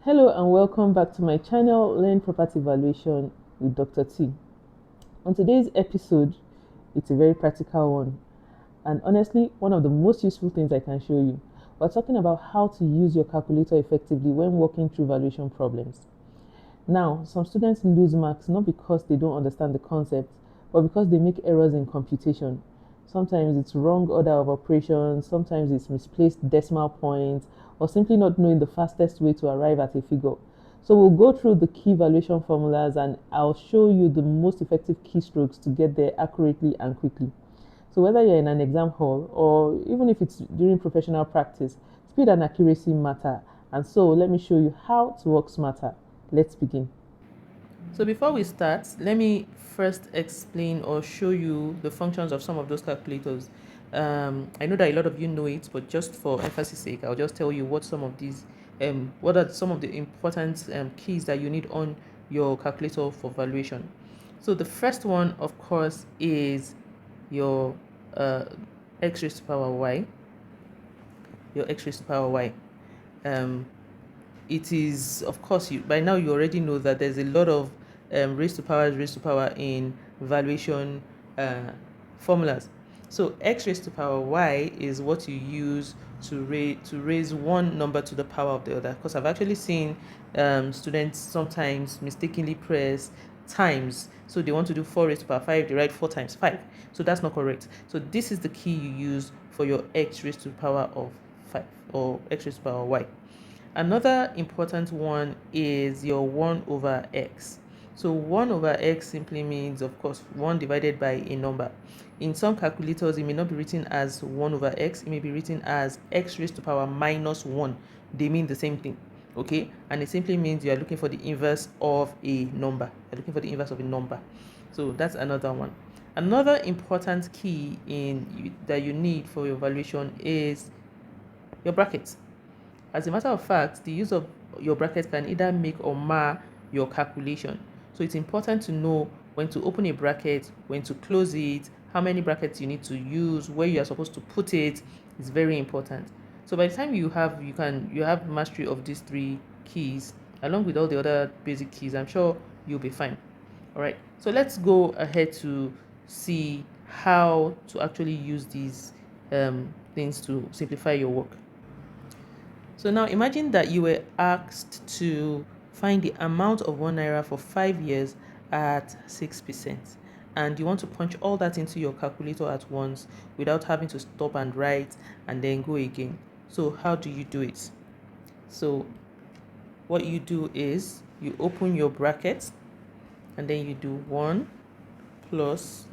Hello and welcome back to my channel Learn Property Valuation with Dr. T. On today's episode, it's a very practical one and honestly one of the most useful things I can show you. We're talking about how to use your calculator effectively when working through valuation problems. Now, some students lose marks not because they don't understand the concept, but because they make errors in computation. Sometimes it's wrong order of operations, sometimes it's misplaced decimal points, or simply not knowing the fastest way to arrive at a figure. So we'll go through the key valuation formulas and I'll show you the most effective keystrokes to get there accurately and quickly. So whether you're in an exam hall or even if it's during professional practice, speed and accuracy matter. And so let me show you how to work smarter. Let's begin. So before we start, let me first explain or show you the functions of some of those calculators. I know that a lot of you know it, but just for emphasis sake, I'll just tell you what are some of the important keys that you need on your calculator for valuation. So the first one, of course, is your uh, x raised to power y. Your x raised to power y. Um, it is, of course, by now you already know that there's a lot of raised to power in valuation formulas. So x raised to power y is what you use to raise one number to the power of the other. Because I've actually seen students sometimes mistakenly press times. So they want to do 4 raised to power 5, they write 4 times 5. So that's not correct. So this is the key you use for your x raised to the power of 5 or x raised to the power y. Another important one is your 1 over x. So 1 over x simply means, of course, 1 divided by a number. In some calculators, it may not be written as 1 over x. It may be written as x raised to power minus 1. They mean the same thing, okay? And it simply means you are looking for the inverse of a number. You're looking for the inverse of a number. So that's another one. Another important key that you need for your valuation is your brackets. As a matter of fact, the use of your bracket can either make or mar your calculation. So it's important to know when to open a bracket, when to close it, how many brackets you need to use, where you are supposed to put it. It's very important. So by the time you have mastery of these 3 keys, along with all the other basic keys, I'm sure you'll be fine. All right. So let's go ahead to see how to actually use these things to simplify your work. So now imagine that you were asked to find the amount of 1 naira for 5 years at 6%. And you want to punch all that into your calculator at once without having to stop and write and then go again. So how do you do it? So what you do is you open your bracket and then you do 1 plus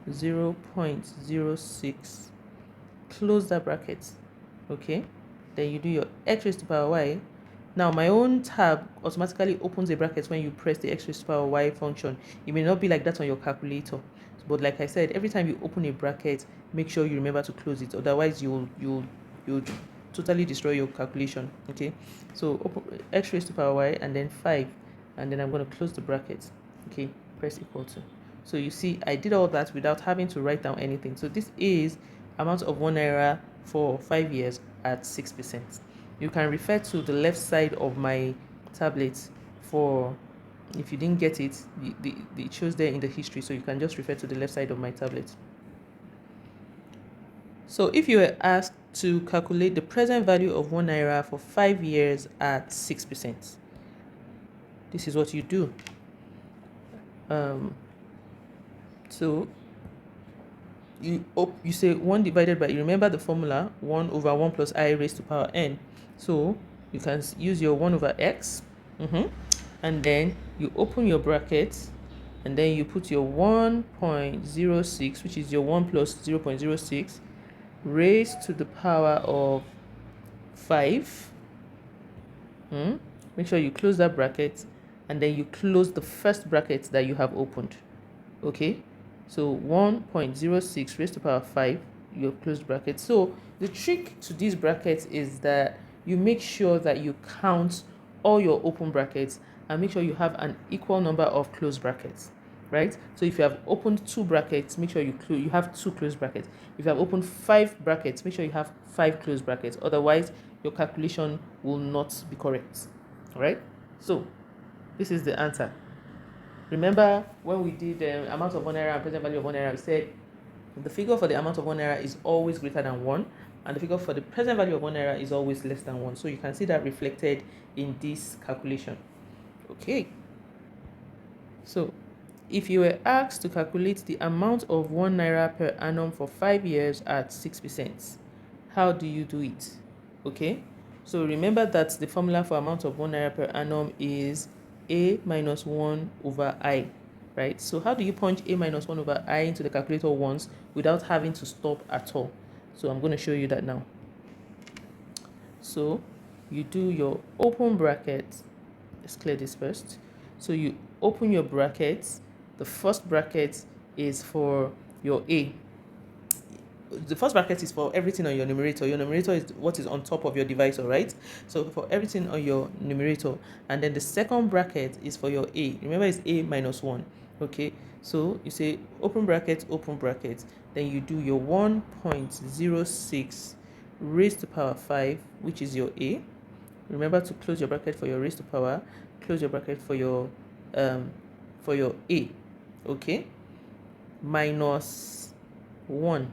0.06, close that bracket, okay? Then you do your x raised to power y. Now my own tab automatically opens a bracket when you press the x raised to power y function. It may not be like that on your calculator, but like I said, every time you open a bracket, make sure you remember to close it, otherwise you'll totally destroy your calculation, okay? So open x raised to power y and then 5, and then I'm going to close the bracket, okay? Press equal to. So you see I did all that without having to write down anything. So this is amount of 1 naira for 5 years at 6%. You can refer to the left side of my tablet for, if you didn't get it, it shows there in the history, so you can just refer to the left side of my tablet. So if you were asked to calculate the present value of 1 naira for 5 years at 6%, this is what you do. So you say 1 divided by, you remember the formula, 1 over 1 plus I raised to power n. So you can use your 1 over x, and then you open your bracket, and then you put your 1.06, which is your 1 plus 0.06, raised to the power of 5. Make sure you close that bracket, and then you close the first bracket that you have opened, okay? So 1.06 raised to the power 5, your closed bracket. So the trick to these brackets is that you make sure that you count all your open brackets and make sure you have an equal number of closed brackets, right? So if you have opened 2 brackets, make sure you have 2 closed brackets. If you have opened 5 brackets, make sure you have 5 closed brackets. Otherwise, your calculation will not be correct. right? So this is the answer. Remember when we did the amount of 1 naira and present value of 1 naira, we said the figure for the amount of 1 naira is always greater than 1, and the figure for the present value of 1 naira is always less than 1. So you can see that reflected in this calculation. Okay. So if you were asked to calculate the amount of 1 naira per annum for 5 years at 6%, how do you do it? Okay. So remember that the formula for amount of 1 naira per annum is a minus 1 over I, right? So how do you punch a minus 1 over I into the calculator once without having to stop at all? So I'm going to show you that now. So you do your open bracket. Let's clear this first. So you open your brackets. The first bracket is for your A. The first bracket is for everything on your numerator. Your numerator is what is on top of your divisor, right? So for everything on your numerator. And then the second bracket is for your A. Remember, it's A minus 1. Okay, so you say open bracket, then you do your 1.06 raised to power 5, which is your A. Remember to close your bracket for your raised to power, close your bracket for your A. Okay, minus 1.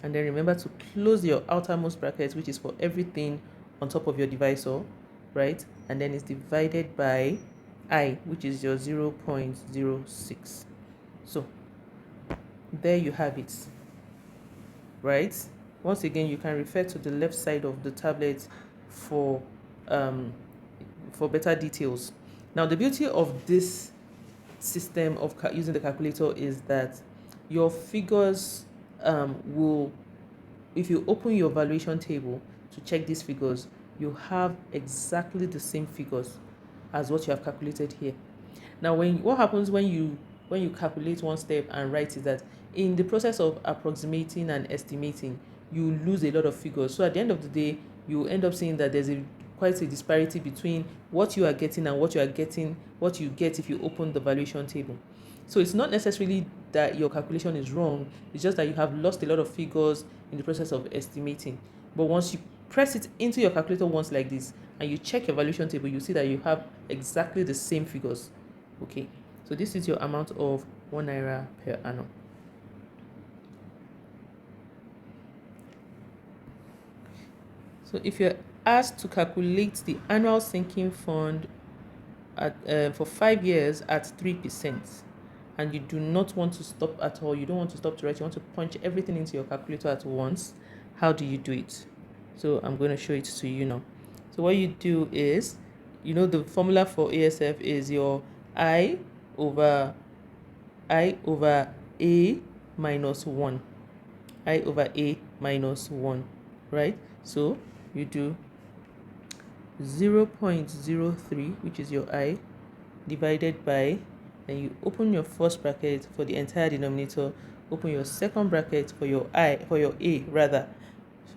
And then remember to close your outermost bracket, which is for everything on top of your divisor, right? And then it's divided by I, which is your 0.06. So there you have it, right? Once again, you can refer to the left side of the tablet for better details. Now, the beauty of this system of using the calculator is that your figures will, if you open your valuation table to check these figures, you have exactly the same figures as what you have calculated here. Now, what happens when you calculate one step and write is that in the process of approximating and estimating, you lose a lot of figures. So at the end of the day, you end up seeing that there's quite a disparity between what you are getting and what you get if you open the valuation table. So it's not necessarily that your calculation is wrong, it's just that you have lost a lot of figures in the process of estimating. But once you press it into your calculator once like this and you check your valuation table, you see that you have exactly the same figures. Okay, so this is your amount of 1 naira per annum. So if you're asked to calculate the annual sinking fund for 5 years at 3%, and you do not want to stop at all, you don't want to stop to write, you want to punch everything into your calculator at once, how do you do it? So I'm going to show it to you now. So what you do is, the formula for ASF is your I over A minus 1. I over A minus 1, right? So you do 0.03, which is your I, divided by, and you open your first bracket for the entire denominator, open your second bracket for your A rather,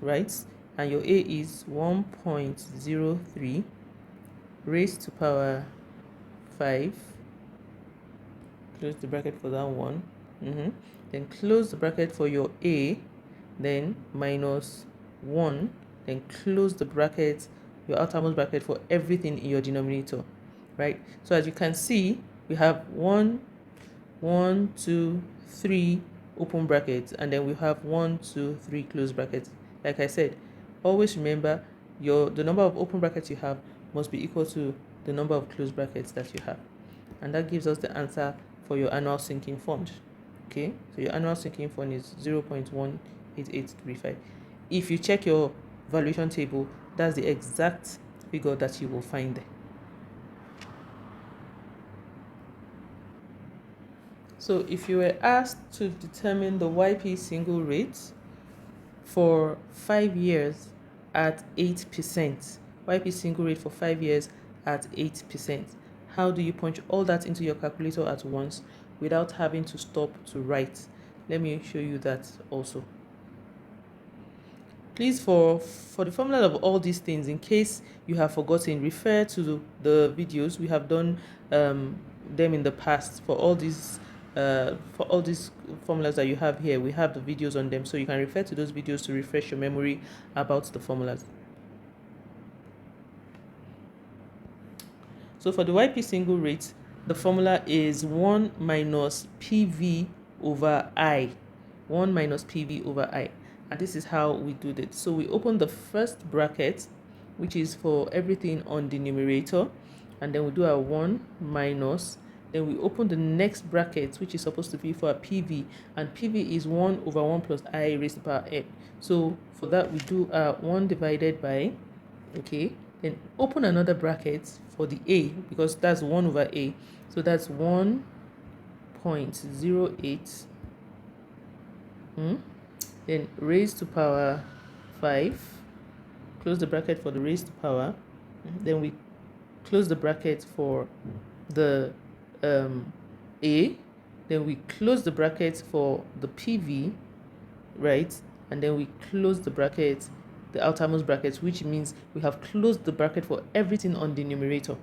right? And your A is 1.03 raised to power 5. Close the bracket for that one. Then close the bracket for your A, then minus 1, then close the bracket, your outermost bracket, for everything in your denominator, right? So as you can see, we have 1, 2, 3 open brackets, and then we have 1, 2, 3 close brackets. Like I said, always remember the number of open brackets you have must be equal to the number of closed brackets that you have, and that gives us the answer for your annual sinking fund. Okay, so your annual sinking fund is 0.18835. If you check your valuation table, that's the exact figure that you will find there. So if you were asked to determine the YP single rate for 5 years at 8%, YP single rate for 5 years at 8%, how do you punch all that into your calculator at once without having to stop to write? Let me show you that also. Please, for the formula of all these things, in case you have forgotten, refer to the videos. We have done them in the past for all these formulas that you have here. We have the videos on them, so you can refer to those videos to refresh your memory about the formulas. So for the YP single rate, the formula is 1 minus PV over I. 1 minus PV over I. And this is how we do that. So we open the first bracket, which is for everything on the numerator, and then we do our 1 minus, then we open the next bracket, which is supposed to be for a PV, and PV is 1 over 1 plus I raised to the power n. So for that, we do 1 divided by, okay, then open another bracket for the A, because that's 1 over A. So that's 1.08, then raised to power 5, close the bracket for the raised to power, then we close the bracket for the A, then we close the bracket for the PV, right? And then we close the bracket, the outermost bracket, which means we have closed the bracket for everything on the numerator.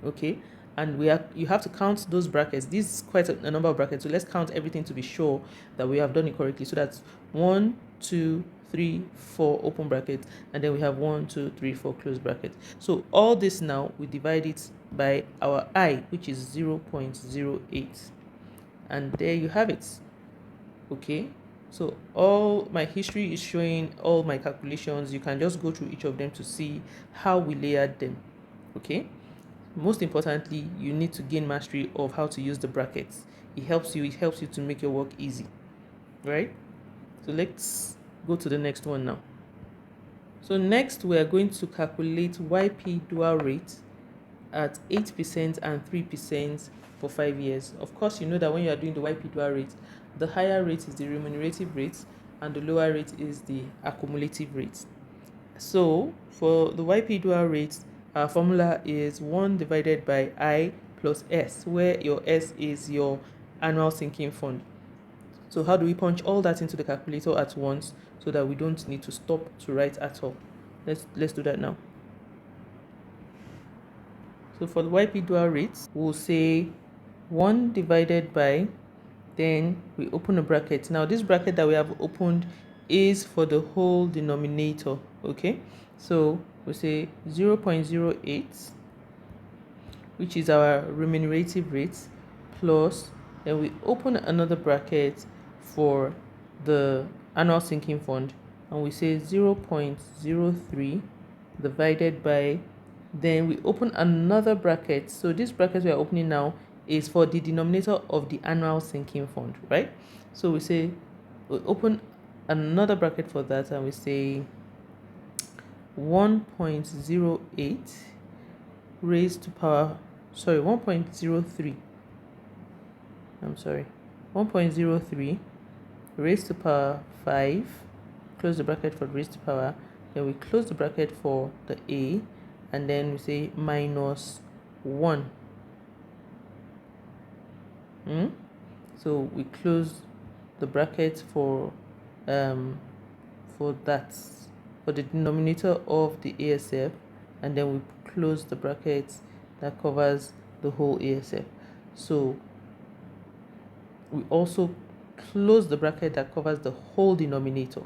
Okay, and you have to count those brackets. This is quite a number of brackets, so let's count everything to be sure that we have done it correctly. So that's 1, 2, 3, 4 open brackets, and then we have 1, 2, 3, 4 close brackets. So all this now we divide it by our I, which is 0.08, and there you have it. Okay, so all my history is showing all my calculations. You can just go through each of them to see how we layered them. Okay, most importantly, you need to gain mastery of how to use the brackets. It helps you to make your work easy, right? So let's go to the next one now. So next we are going to calculate YP dual rate at 8% and 3% for 5 years. Of course, you know that when you are doing the YP dual rate, the higher rate is the remunerative rate and the lower rate is the accumulative rate. So for the YP dual rate, our formula is 1 divided by I plus S, where your S is your annual sinking fund. So how do we punch all that into the calculator at once so that we don't need to stop to write at all? Let's do that now. So for the YP dual rates, we'll say 1 divided by, then we open a bracket. Now this bracket that we have opened is for the whole denominator, okay? So we say 0.08, which is our remunerative rate, plus, then we open another bracket for the annual sinking fund, and we say 0.03 divided by, then we open another bracket. So this bracket we are opening now is for the denominator of the annual sinking fund, right? So we say, we open another bracket for that, and we say 1.08 raised to power, 1.03, 1.03 raised to power 5, close the bracket for raised to power, then we close the bracket for the A, and then we say minus 1. So we close the bracket for that, for the denominator of the ASF, and then we close the bracket that covers the whole ASF. So we also close the bracket that covers the whole denominator.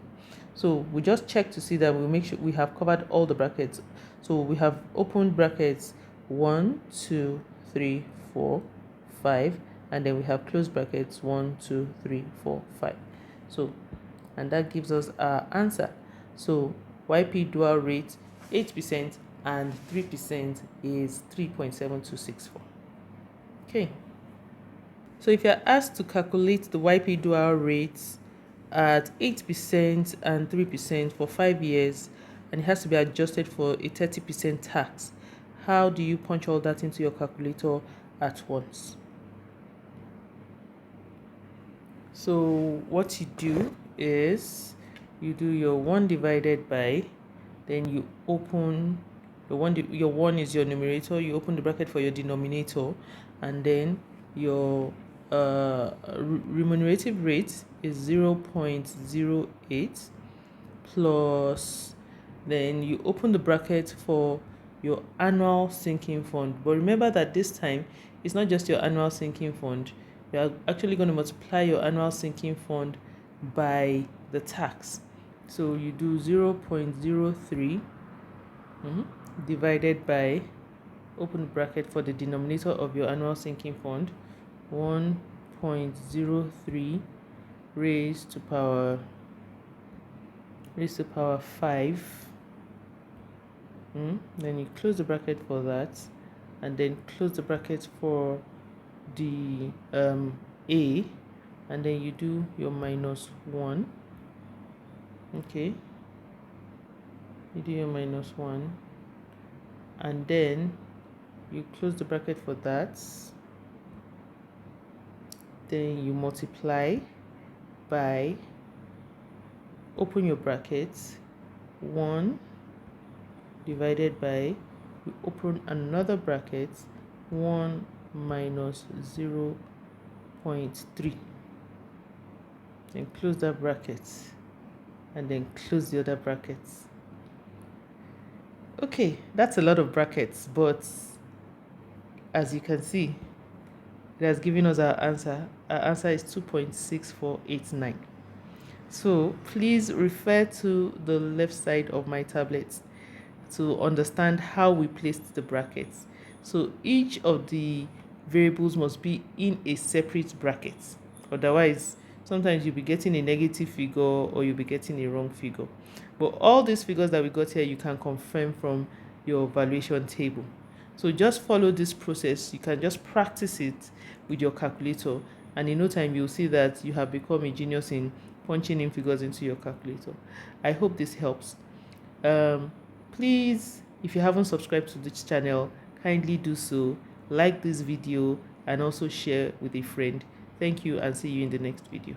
So we just check to see that we make sure we have covered all the brackets. So we have opened brackets 1, 2, 3, 4, 5, and then we have closed brackets 1, 2, 3, 4, 5. So, and that gives us our answer. So YP dual rate 8% and 3% is 3.7264. Okay. So if you're asked to calculate the YP dual rates at 8% and 3% for 5 years, and it has to be adjusted for a 30% tax, how do you punch all that into your calculator at once? So what you do is you do your 1 divided by, then you open your 1 is your numerator, you open the bracket for your denominator, and then your remunerative rate is 0.08 plus, then you open the bracket for your annual sinking fund. But remember that this time it's not just your annual sinking fund, you are actually going to multiply your annual sinking fund by the tax. So you do 0.03 divided by open bracket for the denominator of your annual sinking fund, 1.03 raised to power 5. Then you close the bracket for that, and then close the bracket for the a, and then you do your -1. Okay, you do your -1, and then you close the bracket for that. Then you multiply by, open your brackets, 1 divided by, we open another bracket, 1 minus 0.3, then close that bracket, and then close the other brackets. Okay, that's a lot of brackets, but as you can see, it has given us our answer. Our answer is 2.6489. So please refer to the left side of my tablet to understand how we placed the brackets. So each of the variables must be in a separate bracket. Otherwise, sometimes you'll be getting a negative figure or you'll be getting a wrong figure. But all these figures that we got here, you can confirm from your valuation table. So just follow this process. You can just practice it with your calculator, and in no time you'll see that you have become a genius in punching in figures into your calculator. I hope this helps. Please, if you haven't subscribed to this channel, kindly do so, like this video, and also share with a friend. Thank you, and see you in the next video.